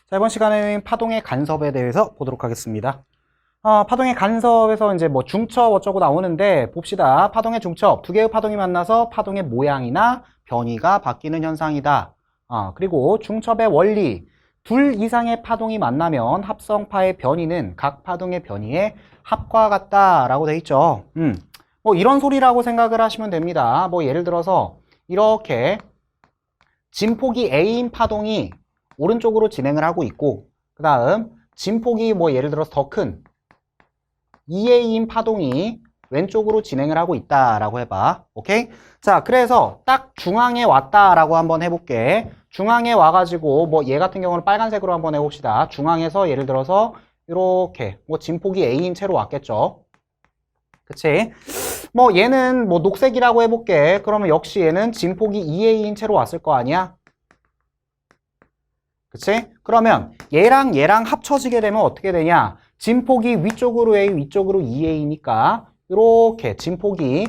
자, 이번 시간에는 파동의 간섭에 대해서 보도록 하겠습니다. 파동의 간섭에서 이제 뭐 중첩 어쩌고 나오는데 봅시다. 파동의 중첩, 두 개의 파동이 만나서 파동의 모양이나 변이가 바뀌는 현상이다. 그리고 중첩의 원리, 둘 이상의 파동이 만나면 합성파의 변이는 각 파동의 변이의 합과 같다라고 돼 있죠. 뭐 이런 소리라고 생각을 하시면 됩니다. 뭐 예를 들어서 이렇게 진폭이 A인 파동이 오른쪽으로 진행을 하고 있고, 그 다음 진폭이 뭐 예를 들어서 더 큰 2A인 파동이 왼쪽으로 진행을 하고 있다라고 해봐. 오케이? 자, 그래서 딱 중앙에 왔다라고 한번 해볼게. 중앙에 와가지고 뭐 얘 같은 경우는 빨간색으로 한번 해봅시다. 중앙에서 예를 들어서 이렇게 뭐 진폭이 A인 채로 왔겠죠. 그치? 뭐 얘는 뭐 녹색이라고 해볼게. 그러면 역시 얘는 진폭이 2A인 채로 왔을 거 아니야? 그치? 그러면 얘랑 얘랑 합쳐지게 되면 어떻게 되냐? 진폭이 위쪽으로 A, 위쪽으로 2A니까 이렇게 진폭이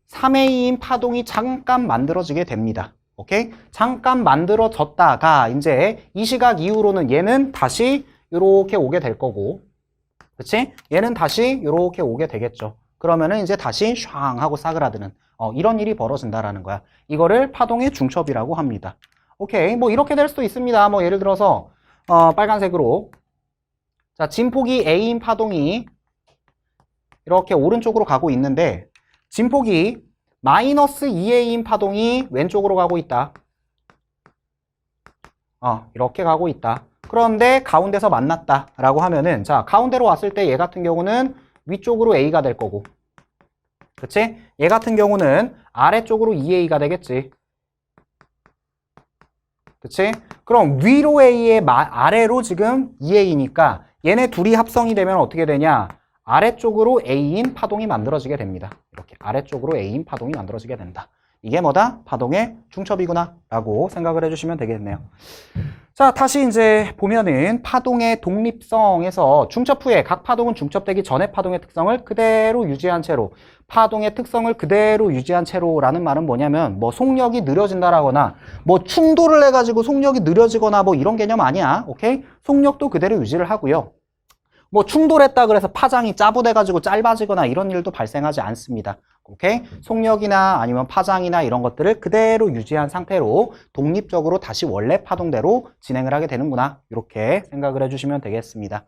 3A인 파동이 잠깐 만들어지게 됩니다. 오케이? 잠깐 만들어졌다가 이제 이 시각 이후로는 얘는 다시 이렇게 오게 될 거고, 그치? 얘는 다시 이렇게 오게 되겠죠. 그러면은 이제 다시 샹 하고 싸그라드는 이런 일이 벌어진다라는 거야. 이거를 파동의 중첩이라고 합니다. 오케이, 뭐 이렇게 될 수도 있습니다. 뭐 예를 들어서 빨간색으로 자, 진폭이 A인 파동이 이렇게 오른쪽으로 가고 있는데 진폭이 마이너스 2A인 파동이 왼쪽으로 가고 있다. 이렇게 가고 있다. 그런데 가운데서 만났다 라고 하면은, 자, 가운데로 왔을 때 얘 같은 경우는 위쪽으로 A가 될 거고, 그치? 얘 같은 경우는 아래쪽으로 2A가 되겠지. 그치? 그럼 위로 A의 아래로 지금 2A니까 얘네 둘이 합성이 되면 어떻게 되냐? 아래쪽으로 A인 파동이 만들어지게 됩니다. 이렇게 아래쪽으로 A인 파동이 만들어지게 된다. 이게 뭐다? 파동의 중첩이구나 라고 생각을 해주시면 되겠네요. 자, 다시 이제 보면은 파동의 독립성에서 중첩 후에 각 파동은 중첩되기 전의 파동의 특성을 그대로 유지한 채로, 파동의 특성을 그대로 유지한 채로라는 말은 뭐냐면 뭐 속력이 느려진다라거나 뭐 충돌을 해가지고 속력이 느려지거나 뭐 이런 개념 아니야. 오케이? 속력도 그대로 유지를 하고요. 뭐 충돌했다 그래서 파장이 짜부돼가지고 짧아지거나 이런 일도 발생하지 않습니다. 오케이? 속력이나 아니면 파장이나 이런 것들을 그대로 유지한 상태로 독립적으로 다시 원래 파동대로 진행을 하게 되는구나. 이렇게 생각을 해주시면 되겠습니다.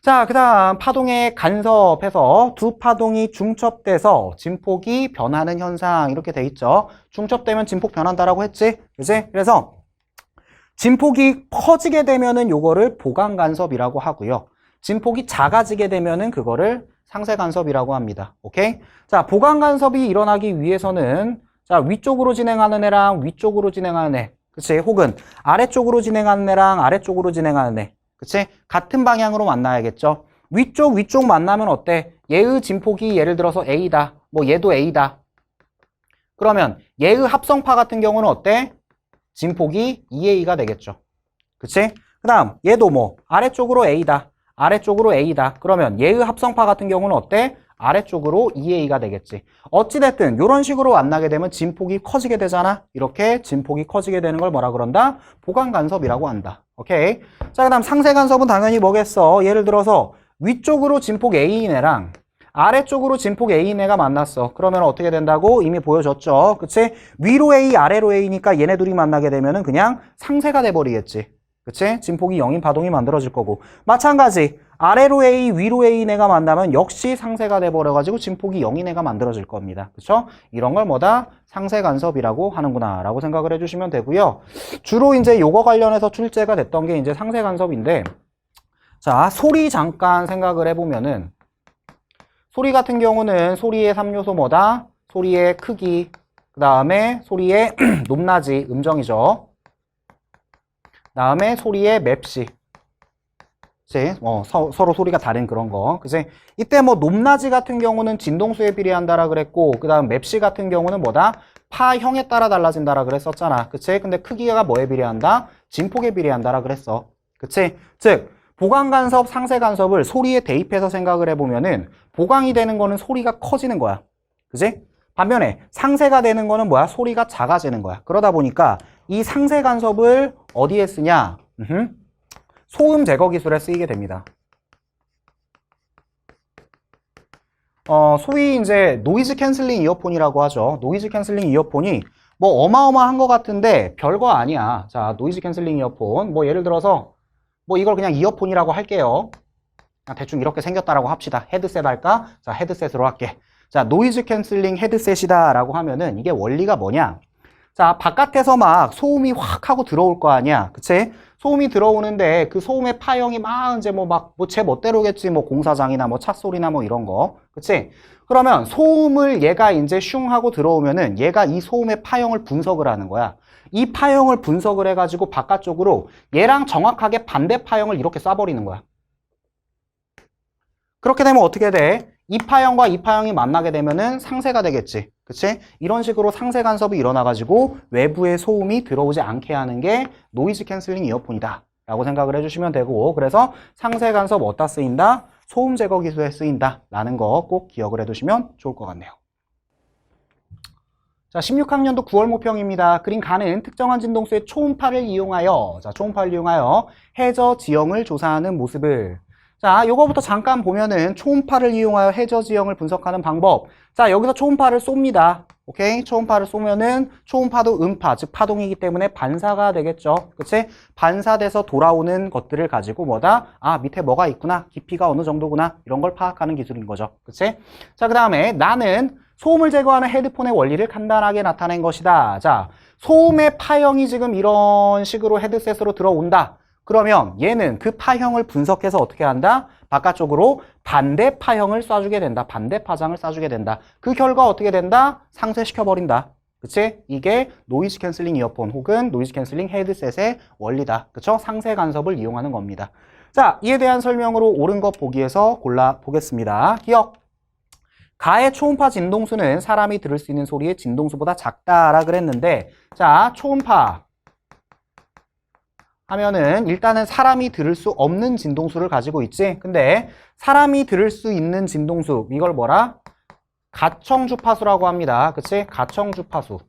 자, 그 다음 파동의 간섭에서 두 파동이 중첩돼서 진폭이 변하는 현상 이렇게 돼 있죠. 중첩되면 진폭 변한다라고 했지? 그치? 그래서 진폭이 커지게 되면은 요거를 보강 간섭이라고 하고요. 진폭이 작아지게 되면은 그거를 상쇄 간섭이라고 합니다. 오케이? 자, 보강 간섭이 일어나기 위해서는 자, 위쪽으로 진행하는 애랑 위쪽으로 진행하는 애, 그치? 혹은 아래쪽으로 진행하는 애랑 아래쪽으로 진행하는 애, 그치? 같은 방향으로 만나야겠죠? 위쪽 만나면 어때? 얘의 진폭이 예를 들어서 A다. 뭐 얘도 A다. 그러면 얘의 합성파 같은 경우는 어때? 진폭이 2A가 되겠죠. 그치? 그 다음 얘도 뭐 아래쪽으로 A다. 아래쪽으로 A다. 그러면 얘의 합성파 같은 경우는 어때? 아래쪽으로 2A가 되겠지. 어찌됐든 이런 식으로 만나게 되면 진폭이 커지게 되잖아. 이렇게 진폭이 커지게 되는 걸 뭐라 그런다? 보강 간섭이라고 한다. 오케이? 자, 그 다음 상쇄 간섭은 당연히 뭐겠어? 예를 들어서 위쪽으로 진폭 A인 애랑 아래쪽으로 진폭 A인 애가 만났어. 그러면 어떻게 된다고? 이미 보여줬죠. 그치? 위로 A, 아래로 A니까 얘네 둘이 만나게 되면은 그냥 상쇄가 돼버리겠지. 그치? 진폭이 0인 파동이 만들어질 거고, 마찬가지 아래로 A, 위로 A인 애가 만나면 역시 상쇄가 돼버려가지고 진폭이 0인 애가 만들어질 겁니다. 그쵸? 이런 걸 뭐다? 상쇄 간섭이라고 하는구나 라고 생각을 해주시면 되고요. 주로 이제 요거 관련해서 출제가 됐던 게 이제 상쇄 간섭인데, 자, 소리 잠깐 생각을 해보면은, 소리 같은 경우는 소리의 3요소 뭐다? 소리의 크기, 그 다음에 소리의 높낮이, 음정이죠. 다음에 소리의 맵시. 그치? 서로 소리가 다른 그런 거. 그치? 이때 뭐 높낮이 같은 경우는 진동수에 비례한다라 그랬고, 그 다음 맵시 같은 경우는 뭐다? 파형에 따라 달라진다라 그랬었잖아. 그치? 근데 크기가 뭐에 비례한다? 진폭에 비례한다라 그랬어. 그치? 즉, 보강 간섭, 상쇄 간섭을 소리에 대입해서 생각을 해보면은 보강이 되는 거는 소리가 커지는 거야. 그치? 반면에 상쇄가 되는 거는 뭐야? 소리가 작아지는 거야. 그러다 보니까 이 상쇄 간섭을 어디에 쓰냐? 소음 제거 기술에 쓰이게 됩니다. 소위 이제 노이즈 캔슬링 이어폰이라고 하죠. 노이즈 캔슬링 이어폰이 뭐 어마어마한 것 같은데 별거 아니야. 자, 노이즈 캔슬링 이어폰. 뭐 예를 들어서 뭐 이걸 그냥 이어폰이라고 할게요. 그냥 대충 이렇게 생겼다라고 합시다. 헤드셋 할까? 자, 헤드셋으로 할게. 자, 노이즈 캔슬링 헤드셋이다 라고 하면은 이게 원리가 뭐냐? 자, 바깥에서 막 소음이 확 하고 들어올 거 아니야. 그치? 소음이 들어오는데 그 소음의 파형이 막 이제 뭐 막 뭐 제 멋대로겠지. 뭐 공사장이나 뭐 차 소리나 뭐 이런 거. 그치? 그러면 소음을 얘가 이제 슝 하고 들어오면은 얘가 이 소음의 파형을 분석을 하는 거야. 이 파형을 분석을 해가지고 바깥쪽으로 얘랑 정확하게 반대 파형을 이렇게 쏴버리는 거야. 그렇게 되면 어떻게 돼? 이 파형과 이 파형이 만나게 되면은 상쇄가 되겠지. 그치? 이런 식으로 상쇄 간섭이 일어나가지고 외부의 소음이 들어오지 않게 하는 게 노이즈 캔슬링 이어폰이다 라고 생각을 해주시면 되고, 그래서 상쇄 간섭 어디다 쓰인다? 소음 제거 기술에 쓰인다 라는 거 꼭 기억을 해두시면 좋을 것 같네요. 자, 16학년도 9월 모평입니다. 그림 가는 특정한 진동수의 초음파를 이용하여, 자, 초음파를 이용하여 해저 지형을 조사하는 모습을. 자, 요거부터 잠깐 보면은 초음파를 이용하여 해저 지형을 분석하는 방법. 자, 여기서 초음파를 쏩니다. 오케이? 초음파를 쏘면은 초음파도 음파, 즉 파동이기 때문에 반사가 되겠죠. 그치? 반사돼서 돌아오는 것들을 가지고 뭐다? 아, 밑에 뭐가 있구나. 깊이가 어느 정도구나. 이런 걸 파악하는 기술인 거죠. 그치? 자, 그 다음에 나는 소음을 제거하는 헤드폰의 원리를 간단하게 나타낸 것이다. 자, 소음의 파형이 지금 이런 식으로 헤드셋으로 들어온다. 그러면 얘는 그 파형을 분석해서 어떻게 한다? 바깥쪽으로 반대 파형을 쏴주게 된다. 반대 파장을 쏴주게 된다. 그 결과 어떻게 된다? 상쇄시켜버린다. 그치? 이게 노이즈 캔슬링 이어폰 혹은 노이즈 캔슬링 헤드셋의 원리다. 그쵸? 상쇄 간섭을 이용하는 겁니다. 자, 이에 대한 설명으로 옳은 것 보기에서 골라보겠습니다. 기억! 가의 초음파 진동수는 사람이 들을 수 있는 소리의 진동수보다 작다라 그랬는데, 자, 초음파 하면은 일단은 사람이 들을 수 없는 진동수를 가지고 있지. 근데 사람이 들을 수 있는 진동수, 이걸 뭐라? 가청주파수라고 합니다. 그치? 가청주파수.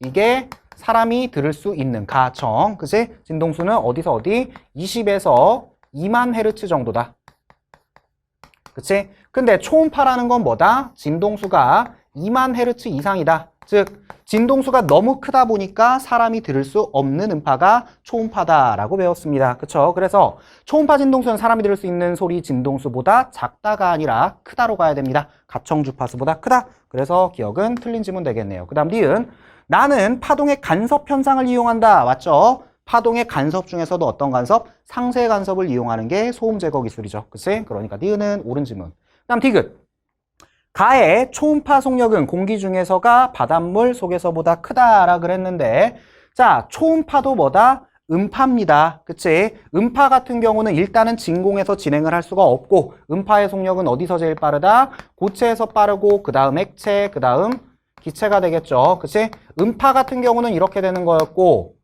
이게 사람이 들을 수 있는 가청. 그치? 진동수는 어디서 어디? 20에서 2만 헤르츠 정도다. 그치? 근데 초음파라는 건 뭐다? 진동수가 2만 헤르츠 이상이다. 즉 진동수가 너무 크다 보니까 사람이 들을 수 없는 음파가 초음파다라고 배웠습니다. 그쵸? 그래서 초음파 진동수는 사람이 들을 수 있는 소리 진동수보다 작다가 아니라 크다로 가야 됩니다. 가청주파수보다 크다. 그래서 기억은 틀린 지문 되겠네요. 그 다음 니은, 나는 파동의 간섭 현상을 이용한다. 맞죠? 파동의 간섭 중에서도 어떤 간섭? 상쇄 간섭을 이용하는 게 소음 제거 기술이죠. 그치? 그러니까 니은은 옳은 지문. 그 다음 디귿. 가의 초음파 속력은 공기 중에서가 바닷물 속에서보다 크다라 그랬는데, 자, 초음파도 뭐다? 음파입니다. 그치? 음파 같은 경우는 일단은 진공에서 진행을 할 수가 없고, 음파의 속력은 어디서 제일 빠르다? 고체에서 빠르고, 그 다음 액체, 그 다음 기체가 되겠죠. 그치? 음파 같은 경우는 이렇게 되는 거였고,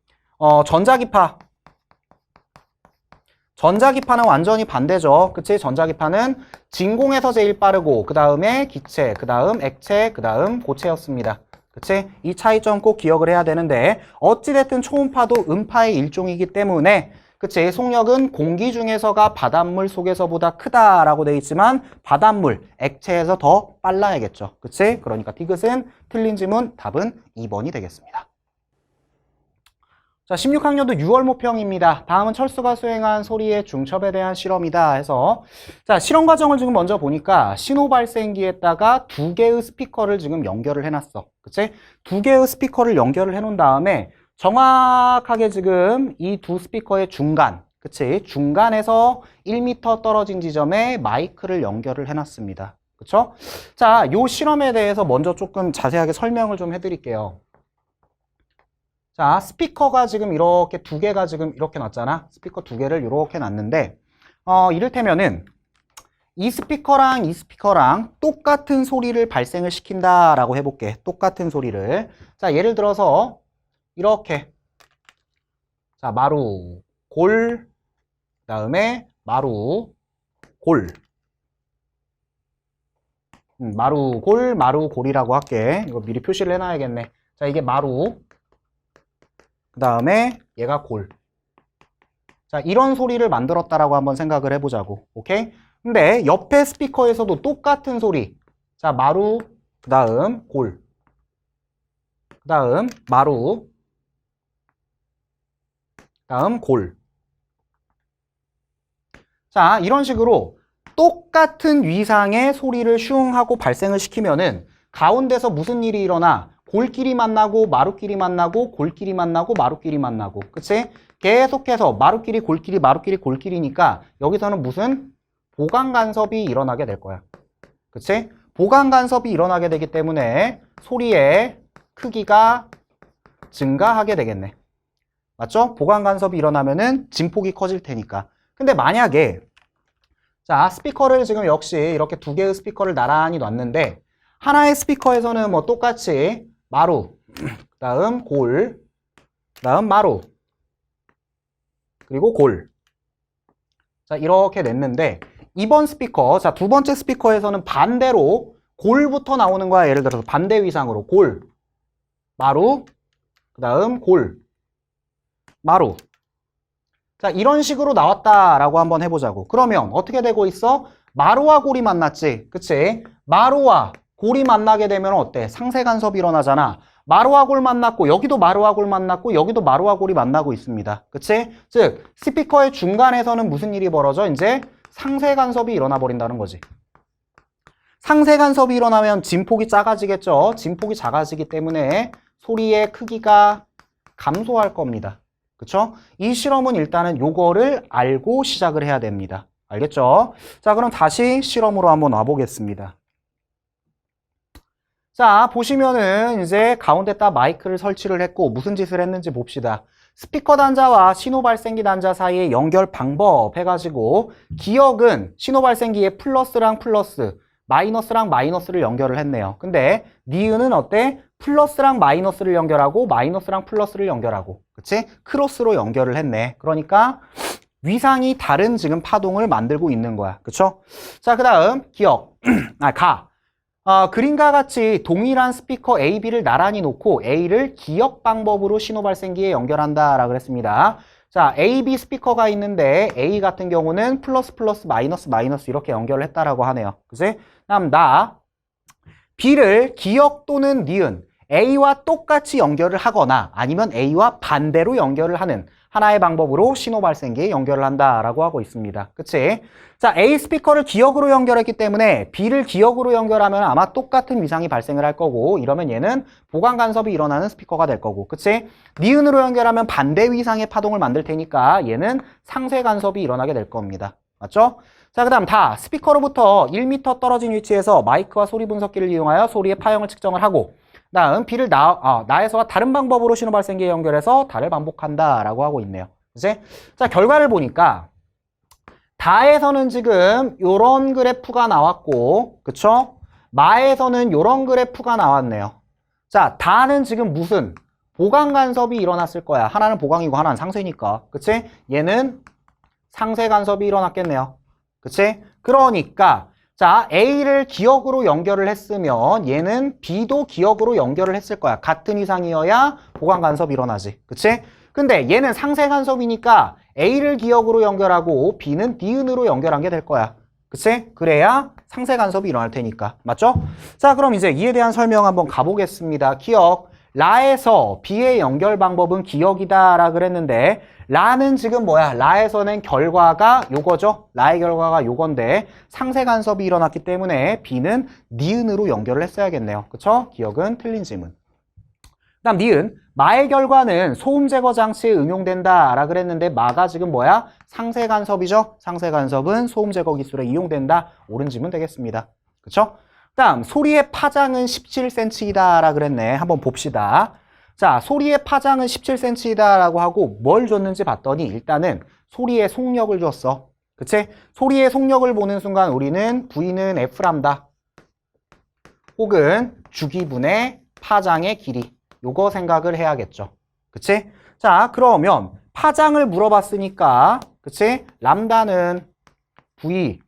전자기파는 완전히 반대죠. 그치? 전자기파는 진공에서 제일 빠르고, 그 다음에 기체, 그 다음 액체, 그 다음 고체였습니다. 그치? 이 차이점 꼭 기억을 해야 되는데, 어찌됐든 초음파도 음파의 일종이기 때문에, 그치? 속력은 공기 중에서가 바닷물 속에서보다 크다라고 돼 있지만, 바닷물, 액체에서 더 빨라야겠죠. 그치? 그러니까 디귿은 틀린 지문, 답은 2번이 되겠습니다. 자, 16학년도 6월 모평입니다. 다음은 철수가 수행한 소리의 중첩에 대한 실험이다 해서, 자, 실험 과정을 지금 먼저 보니까 신호 발생기에다가 두 개의 스피커를 지금 연결을 해놨어. 그치? 두 개의 스피커를 연결을 해놓은 다음에 정확하게 지금 이 두 스피커의 중간, 그치? 중간에서 1m 떨어진 지점에 마이크를 연결을 해놨습니다. 그쵸? 자, 요 실험에 대해서 먼저 조금 자세하게 설명을 좀 해드릴게요. 자, 스피커가 지금 이렇게 두 개가 지금 이렇게 놨잖아. 스피커 두 개를 이렇게 놨는데, 이를테면은 이 스피커랑 이 스피커랑 똑같은 소리를 발생을 시킨다라고 해볼게. 똑같은 소리를. 자, 예를 들어서 이렇게. 자, 마루, 골, 그 다음에 마루, 골. 마루, 골, 마루, 골이라고 할게. 이거 미리 표시를 해놔야겠네. 자, 이게 마루. 그 다음에 얘가 골. 자, 이런 소리를 만들었다라고 한번 생각을 해보자고. 오케이? 근데 옆에 스피커에서도 똑같은 소리. 자, 마루, 그 다음 골. 그 다음 마루. 그 다음 골. 자, 이런 식으로 똑같은 위상의 소리를 슝 하고 발생을 시키면은 가운데서 무슨 일이 일어나? 골끼리 만나고 마루끼리 만나고 골끼리 만나고 마루끼리 만나고. 그치? 계속해서 마루끼리 골끼리 마루끼리 골끼리니까 여기서는 무슨 보강 간섭이 일어나게 될 거야. 그치? 보강 간섭이 일어나게 되기 때문에 소리의 크기가 증가하게 되겠네. 맞죠? 보강 간섭이 일어나면은 진폭이 커질 테니까. 근데 만약에 자, 스피커를 지금 역시 이렇게 두 개의 스피커를 나란히 놨는데 하나의 스피커에서는 뭐 똑같이 마루, 그 다음 골, 그 다음 마루, 그리고 골. 자, 이렇게 냈는데 이번 스피커, 자, 두 번째 스피커에서는 반대로 골부터 나오는 거야. 예를 들어서 반대 위상으로 골, 마루, 그 다음 골, 마루. 자, 이런 식으로 나왔다라고 한번 해보자고. 그러면 어떻게 되고 있어? 마루와 골이 만났지. 그치? 마루와 골이 만나게 되면 어때? 상세 간섭이 일어나잖아. 마루와 골 만났고 여기도 마루와 골 만났고 여기도 마루와 골이 만나고 있습니다. 그치? 즉 스피커의 중간에서는 무슨 일이 벌어져? 이제 상세 간섭이 일어나 버린다는 거지. 상세 간섭이 일어나면 진폭이 작아지겠죠. 진폭이 작아지기 때문에 소리의 크기가 감소할 겁니다. 그쵸? 이 실험은 일단은 요거를 알고 시작을 해야 됩니다. 알겠죠? 자, 그럼 다시 실험으로 한번 와보겠습니다. 자, 보시면은 이제 가운데다 마이크를 설치를 했고 무슨 짓을 했는지 봅시다. 스피커 단자와 신호 발생기 단자 사이의 연결 방법 해가지고 기역은 신호 발생기에 플러스랑 플러스, 마이너스랑 마이너스를 연결을 했네요. 근데 니은은 어때? 플러스랑 마이너스를 연결하고 마이너스랑 플러스를 연결하고, 그치? 크로스로 연결을 했네. 그러니까 위상이 다른 지금 파동을 만들고 있는 거야. 그쵸? 자, 그 다음 기역, 그림과 같이 동일한 스피커 A, B를 나란히 놓고 A를 기역 방법으로 신호 발생기에 연결한다라고 그랬습니다. 자, A, B 스피커가 있는데 A 같은 경우는 플러스 플러스 마이너스 마이너스 이렇게 연결을 했다라고 하네요. 그치? 다음 B를 기역 또는 니은 A와 똑같이 연결을 하거나 아니면 A와 반대로 연결을 하는 하나의 방법으로 신호 발생기에 연결을 한다라고 하고 있습니다. 그치? 자, A 스피커를 기역으로 연결했기 때문에 B를 기역으로 연결하면 아마 똑같은 위상이 발생을 할 거고 이러면 얘는 보강 간섭이 일어나는 스피커가 될 거고, 그치? 니은으로 연결하면 반대 위상의 파동을 만들 테니까 얘는 상쇄 간섭이 일어나게 될 겁니다. 맞죠? 자, 그 다음 스피커로부터 1m 떨어진 위치에서 마이크와 소리 분석기를 이용하여 소리의 파형을 측정을 하고 다음 B를 나에서와 다른 방법으로 신호 발생기에 연결해서 다를 반복한다 라고 하고 있네요. 그치? 자, 결과를 보니까 다에서는 지금 요런 그래프가 나왔고, 그쵸? 마에서는 요런 그래프가 나왔네요. 자, 다는 지금 무슨 보강 간섭이 일어났을 거야. 하나는 보강이고 하나는 상쇄니까. 그치? 얘는 상쇄 간섭이 일어났겠네요. 그치? 그러니까 자, A를 기역으로 연결을 했으면 얘는 B도 기역으로 연결을 했을 거야. 같은 위상이어야 보강 간섭이 일어나지. 그치? 근데 얘는 상쇄 간섭이니까 A를 기역으로 연결하고 B는 니은으로 연결한 게 될 거야. 그치? 그래야 상쇄 간섭이 일어날 테니까. 맞죠? 자, 그럼 이제 이에 대한 설명 한번 가보겠습니다. 기역. 라에서 B의 연결 방법은 기역이다 라 그랬는데 라는 지금 뭐야? 라에서는 결과가 요거죠? 라의 결과가 요건데 상쇄 간섭이 일어났기 때문에 B는 니은으로 연결을 했어야겠네요. 그쵸? 기역은 틀린 지문. 그 다음 니은. 마의 결과는 소음 제거 장치에 응용된다 라 그랬는데 마가 지금 뭐야? 상쇄 간섭이죠? 상쇄 간섭은 소음 제거 기술에 이용된다. 옳은 지문 되겠습니다. 그쵸? 그 다음 소리의 파장은 17cm이다 라 그랬네. 한번 봅시다. 자, 소리의 파장은 17cm이다 라고 하고 뭘 줬는지 봤더니 일단은 소리의 속력을 줬어. 그치? 소리의 속력을 보는 순간 우리는 V는 F람다 혹은 주기분의 파장의 길이 요거 생각을 해야겠죠. 그치? 자, 그러면 파장을 물어봤으니까 그치? 람다는 V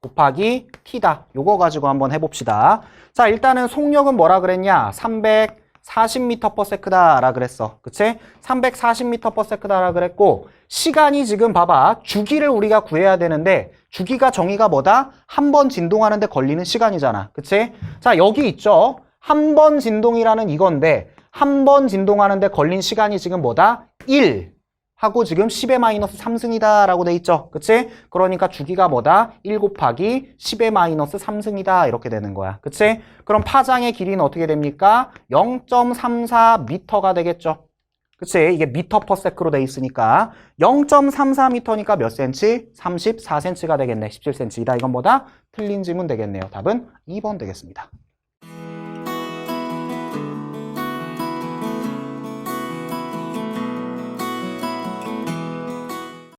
곱하기 T다. 요거 가지고 한번 해봅시다. 자, 일단은 속력은 뭐라 그랬냐? 340m/s다 라 그랬어. 그치? 340m/s다 라 그랬고 시간이 지금 봐봐. 주기를 우리가 구해야 되는데 주기가 정의가 뭐다? 한 번 진동하는데 걸리는 시간이잖아. 그치? 자, 여기 있죠? 한 번 진동이라는 이건데 한 번 진동하는데 걸린 시간이 지금 뭐다? 1 하고 지금 10의 마이너스 3승이다 라고 돼 있죠. 그치? 그러니까 주기가 뭐다? 1 곱하기 10의 마이너스 3승이다 이렇게 되는 거야. 그치? 그럼 파장의 길이는 어떻게 됩니까? 0.34m가 되겠죠. 그치? 이게 미터 퍼 세크로 돼 있으니까 0.34m니까 몇 cm? 34cm가 되겠네. 17cm이다. 이건 뭐다? 틀린 질문 되겠네요. 답은 2번 되겠습니다.